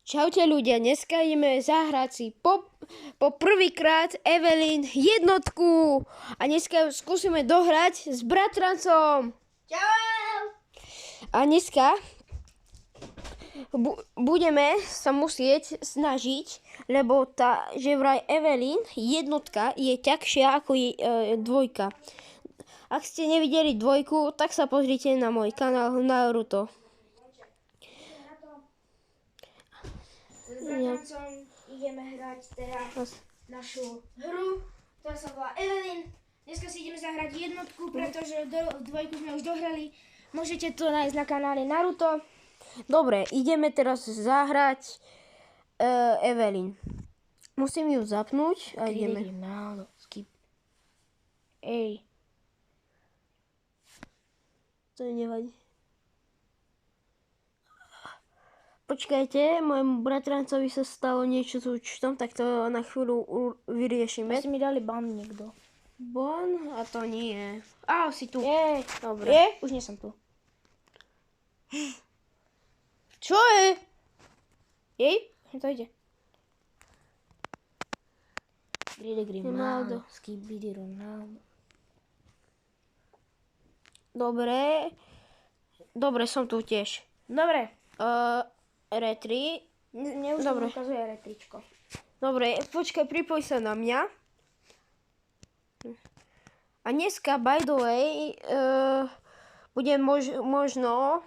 Čaute ľudia, dneska ideme zahrať si po prvýkrát Evelyn jednotku a dneska ju skúsime dohrať s bratrancom. Čau! A dneska budeme sa musieť snažiť, lebo že vraj Evelyn jednotka je ťažšia ako dvojka. Ak ste nevideli dvojku, tak sa pozrite na môj kanál Naruto. S bratrancom ideme hrať teraz našu hru, ktorá sa volá Evelyn. Dneska si ideme zahrať jednotku, pretože dvojku sme už dohrali. Môžete to nájsť na kanále Naruto. Dobre, ideme teraz zahrať Evelyn. Musím ju zapnúť a ideme. Málo, skip. Ej. To nevadí. Počkajte, môjmu bratrancovi sa stalo niečo s účtom, tak to na chvíľu vyriešime. Asi mi dali ban niekto. Bon? A to nie. Á, si tu. Jej. Dobre. Je? Už nie som tu. Čo je? Jej? To ide. Ronaldo. Skibidi Ronaldo. Dobre. Dobre, som tu tiež. Dobre. Retri. Mne už Dobre. ukazuje retričko. Dobre, počkaj, pripoj sa na mňa. A dneska, by the way, bude možno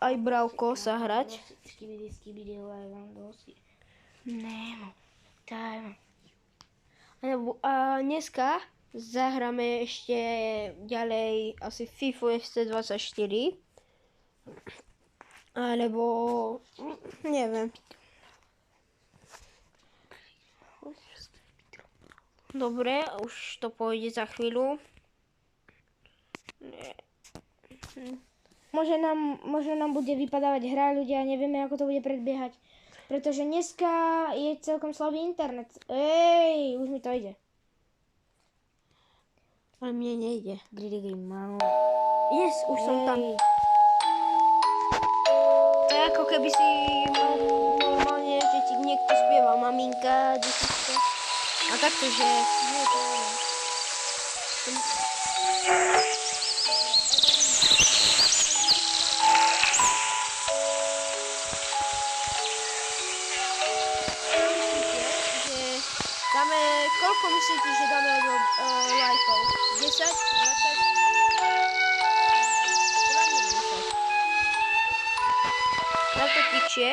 aj Bravko sa hrať. Skibidi Lewandowski. Nemo. A dneska zahráme ešte ďalej asi FIFA FC24. Alebo neviem. Dobre, už to pôjde za chvíľu. Možno nám bude vypadávať hra, ľudia, nevieme, ako to bude predbiehať. Pretože dneska je celkom slabý internet. Ej, už mi to ide. Ale mne nejde. Malo. Yes, už som tam. To je ako keby si normálne, že ti niekto spieva maminka, detička. A takto, že... Koľko myslíte, že dáme lajkov? 10? 20? Hlavne 10. Na to pičie.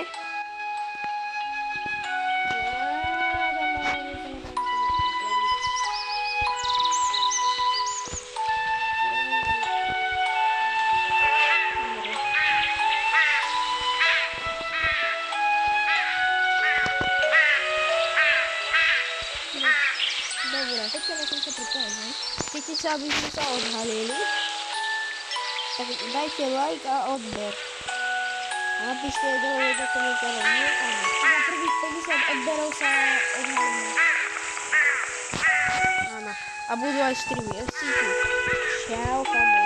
Dobre. Počkaj, na tom sa pripojím, ne? Chcete sa, aby sme sa odhalili? Tak dajte like a odber. A napíšte dole do komentárov. Nie, áno. Na prvých 50 odberov sa odhalíme. Áno. A budú aj streamy. Čau, kamo.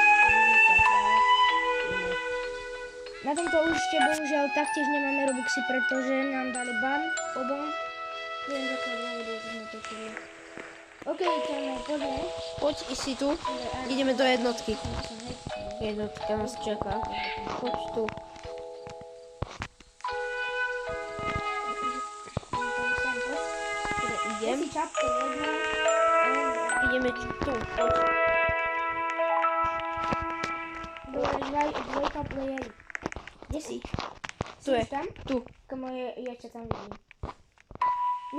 Na tomto účte bohužiaľ taktiež nemáme Robuxy, pretože nám dali ban obom. Neviem, za to dôvodov sme točili. OK, kámo, poďme. Poď, si tu. Ideme do jednotky. Jednotka nás čaká. Poď tu. Idem. Si čapku, jedna. Ideme tu. Poď. Dvojka playery. Kde si? Tu je. Si tam? Tu. Kamo, ja ťa tam vidím.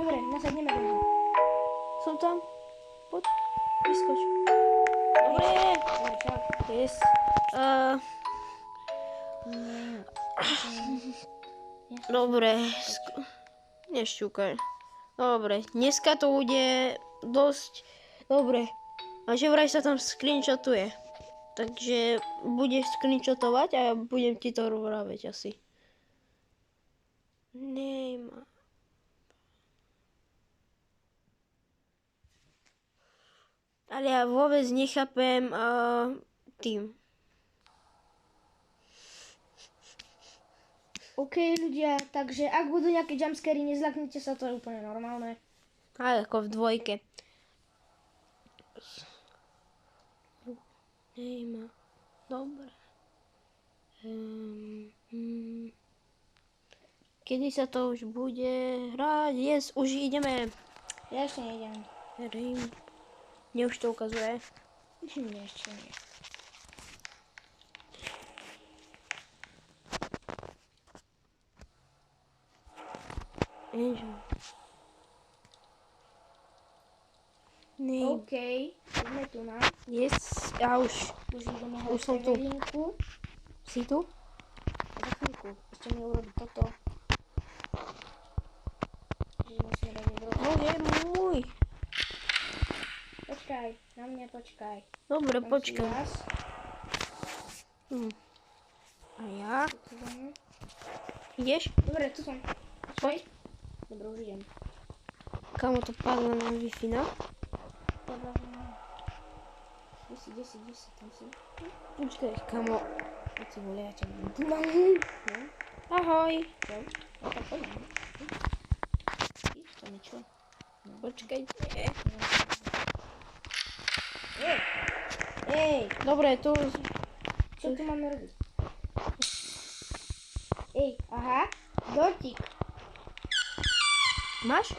Dobre, nasadneme do neho. Som tam. Poď. Vyskoč. Dobre. Dobre, čau. Yes. Dobre. Nešťúkaj. Dobre. Dneska to bude dosť dobre. A že vraj sa tam screenshotuje. Takže budeš screenshotovať a ja budem ti to vraveť asi. Nemá. Ale ja vôbec nechápem tým. OK ľudia, takže ak budú nejaké jumpscary, nezlaknite sa, to je úplne normálne. A ako v dvojke. Nejma. Dobre. Kedy sa to už bude hrať? Yes, už ideme. Ja ešte nejdem. Verím. Mne už to ukazuje. Nie, ešte nie. Nej. OK, sme tu na. Yes, ja už. Už ideme Už som hrať tu. Evelinku. Si tu? Za chvíľku. Ešte mi urobiť toto. Musím dať nedrobiť. Bože môj. Počkaj, na mňa počkaj. Dobre, Tam si počkam. raz. A ja? Tu som. Ideš? Dobre, tu som. Počkaj. Dobre, už idem. Kamo to padlo na Wi-Fi, no? Kde si, tam si. Počkaj, kamo. Keď si vole, ja ťa budem tu mám. Ahoj. Čau. Ja tam chodím. Víš, to niečo. Počkajte. Ej, Dobre, tu... čo tu máme robiť? Ej, aha, dortík. Máš?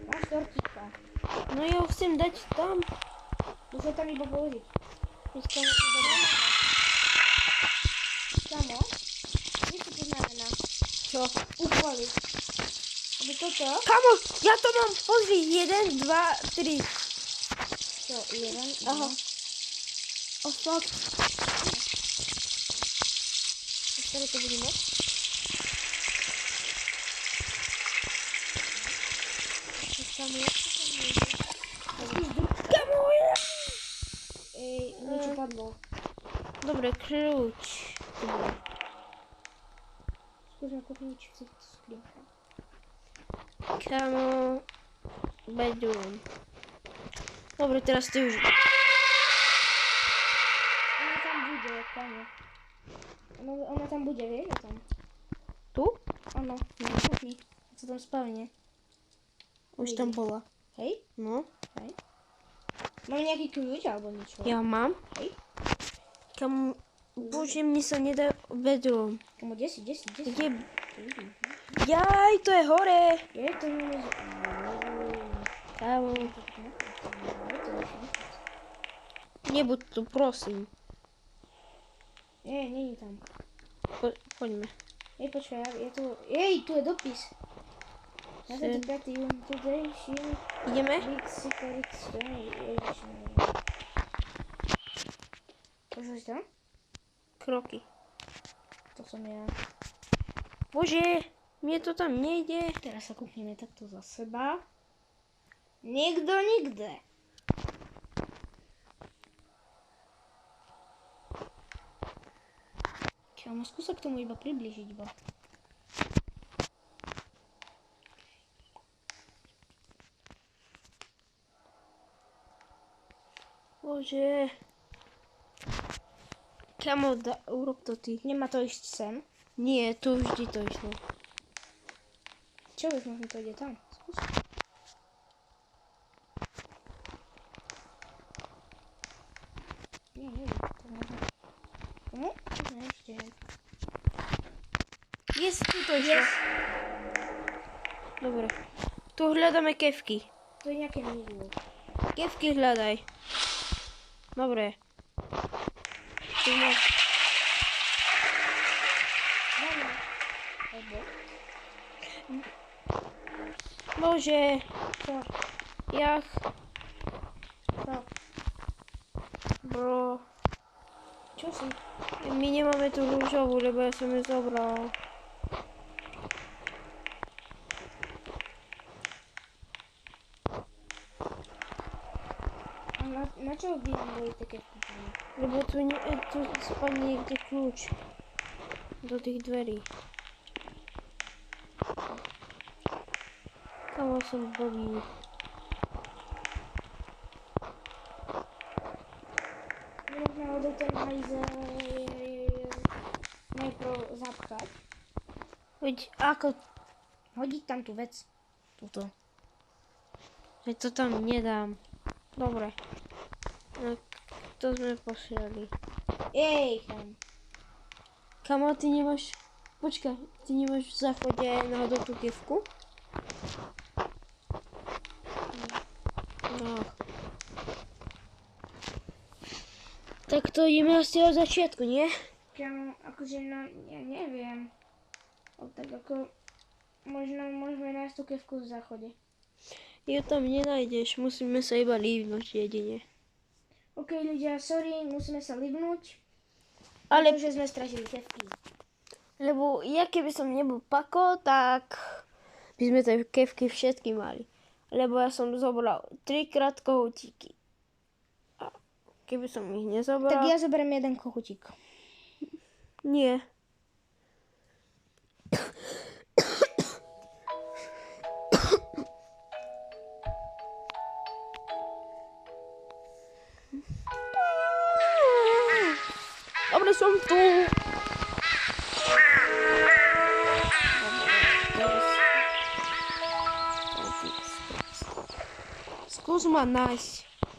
Máš dortíka. No ja ho chcem dať tam. Musím tam iba položiť. Počkaj, Samo, vieš čo to znamená? čo? Upaliť. Aby toto, Kamo, ja to mám. Pozri, 1, 2, 3. čo, jeden, Aha. O, fuck. Ktoré to bude moc? Kamo, jak to tam nejde? Kamo, ja! Ej, niečo padlo. Dobre, kľúč. Skúsme kúpiť si skrinka. Kamo, bedroom. Dobre, teraz ty už... Ona tam bude, kamo. Ona tam bude, vieš o tom? Tu? Áno, na kuchni. Co tam spavne. Už tam bola. Hej? No, Hej. Mám nejaký kľúč alebo niečo? ja mám. Hej. Kamo, bože, mne sa nedá bedroom. Kamo, kde si? Kde? Jaj, to je hore. Je to máme... Kamo, nebuď tu, prosím. Nie, nie je tam. Poďme. Ej, počkaj, ja tu... Ej, tu je dopis. 25. jún, today, shield, Ideme? big secret stone, edition. Počuj si to? Kroky. To som ja. Bože, mne to tam nejde. Teraz sa kúkneme takto za seba. Nikto nikde. Kámo, skús sa k tomu iba priblížiť, bo. Bože. Kamo, urob to ty. Nemá to ísť sem. Nie, tu vždy to išlo. Čo vieš, možno to ide tam. Skús. Nie, nie, to možno. Ne, ešte. Yes, tu to išlo. Dobre. Tu hľadáme kevky. To je nejaké mydlo. Kevky hľadaj. Dobre. Tu má... Bože. Čo? Jak? Čo? Bro. Čo si? My nemáme tú rúžovú, lebo ja som ju zobral. A na čo by nám boli také vkúpenie? Lebo tu spadne niekde kľúč. Do tých dverí. Kamo som blbý. možno do ten hajzel najprv zapchať. Ako? Hodiť tam tú vec. Tuto. Veď to tam nedám. Dobre. No, to sme posieli. Ej, tam. Kamo, ty nemáš... Počkaj, ty nemáš v záchode náhodou tú kevku? No. Tak to ideme asi od začiatku, nie? Priamo, akože, no, ja neviem. Tak ako, možno môžeme nájsť tú kevku v záchode. Ju tam nenájdeš, musíme sa iba lívnuť jedine. OK, ľudia, sorry, musíme sa livnúť. Ale... Pretože sme stratili kevky. Lebo ja keby som nebol Pako, tak by sme tie kevky všetky mali. Lebo ja som zobral 3-krát kohútiky. A keby som ich nezobral... Tak ja zoberiem jeden kohútik. Nie. Dobre, som tu. Skús ma nájsť,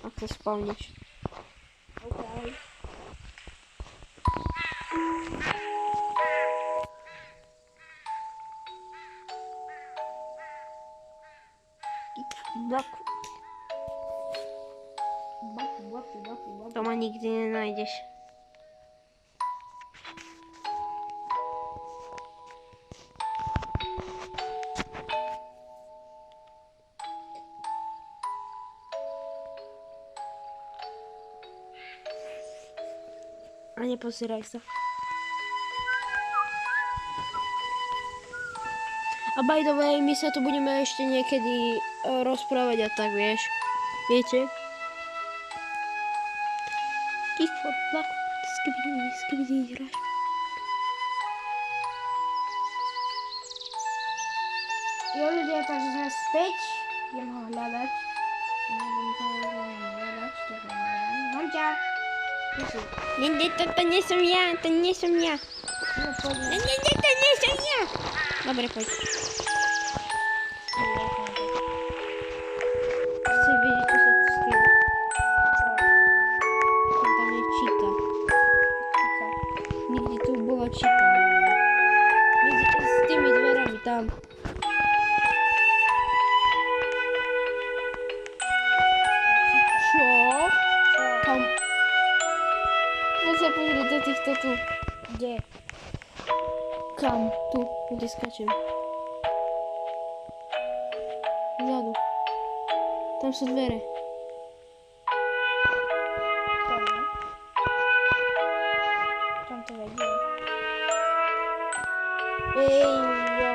ak to spavneš. OK. To ma nikdy nenájdeš. A nepozeraj sa. A by the way, my sa tu budeme ešte niekedy rozprávať a tak, vieš. Viete? Kick for black. Skibidi, hráš. Jo ľudia, takže sme späť. Idem ho hľadať. Nebudem to hľadať, to hľadám. Mám ťa. Nie, to nie som ja, to nie som ja. No poďme. Nie, to nie som ja. Dobre, poď. Chceš vedieť, čo sa tu skrýva? Čo? Tam je číta. Číka. Nikdy tu bola číta. S tými dverami tam. Čo? Kam? Poď sa pozrieť do týchto tu. Kde? Kam? Tu, kde skačem. Vzadu. Tam sú dvere. Tam je. Tam to vedie. Ej, jo.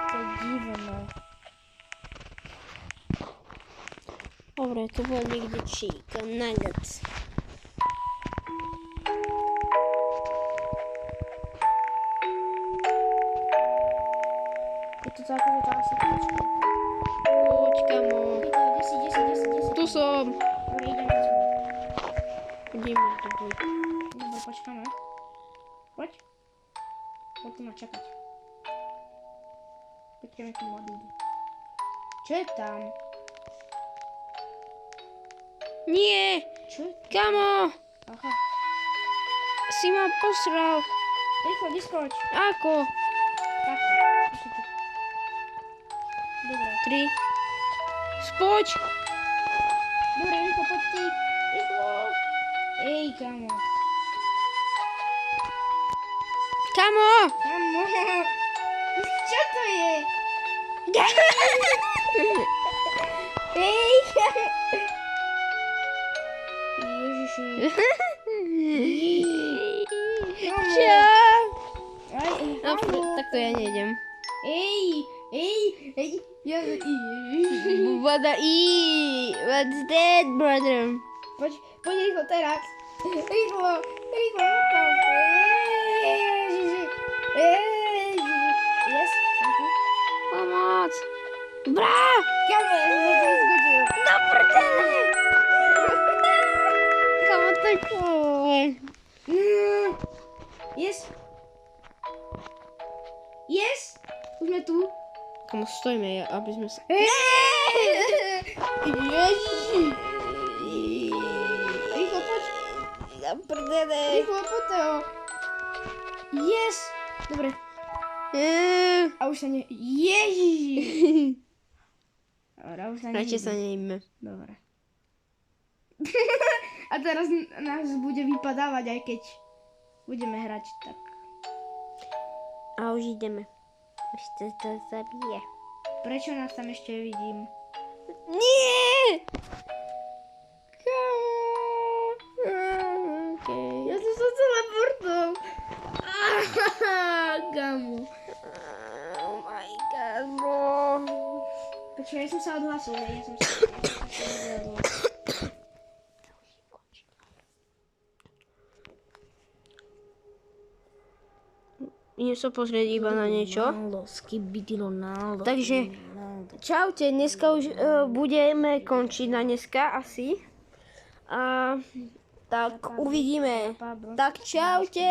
To je divné. Dobre, tu bol niekde chicken nuggets. Je to tak, že to asi počkaj. Poď, kamo. Kde si? Tu som. Dobre, idem za tebou. Ideme do boja. Dobre, počkáme. Poď. Poď tu ma čakať. Počkáme, kým odíde. Čo je tam? Nie, Čo je tam? kamo. Aha. Si ma posral. Rýchlo, vyskoč. Ako? Takto. Ešte tu. Dobre. 3. Spoď. Dobre, rýchlo, poď ty. Rýchlo. Ej, kamo. Kamo. Kamo. Čo to je? Ej, kamo. Ježiši. Čo? Aj, No, kamo. tak to ja nejdem. Ej. Ja, Bubada eat. What's that, brother? Poď rýchlo teraz. Rýchlo tam. Ježiši. Yes, tam tu. Pomoc. Bra. Kamo, ja som to vyskočil. Do prdele. Kamo, tak... Yes. Yes. Už sme tu. Kamo stojíme, aby sme sa... Ježiši. Rýchlo, poď. Ja prdele. Rýchlo, poď, Teo. Yes. Dobre. A už sa ne... Ježiši. Dobre, už sa Radšej sa nejde. nejíme. Dobre. A teraz nás bude vypadávať, aj keď budeme hrať tak. A už ideme. Už to zabije. Prečo nás tam ešte vidím? Nie! Okay. Ja som sa teleportol. Gamu. Oh my god, bro. Počkaj, ja som sa odhlasil, ja som sa odhlasil. Idem sa pozrieť iba na niečo. Takže, čaute, dneska už budeme končiť na dneska asi. A tak uvidíme. Tak čaute.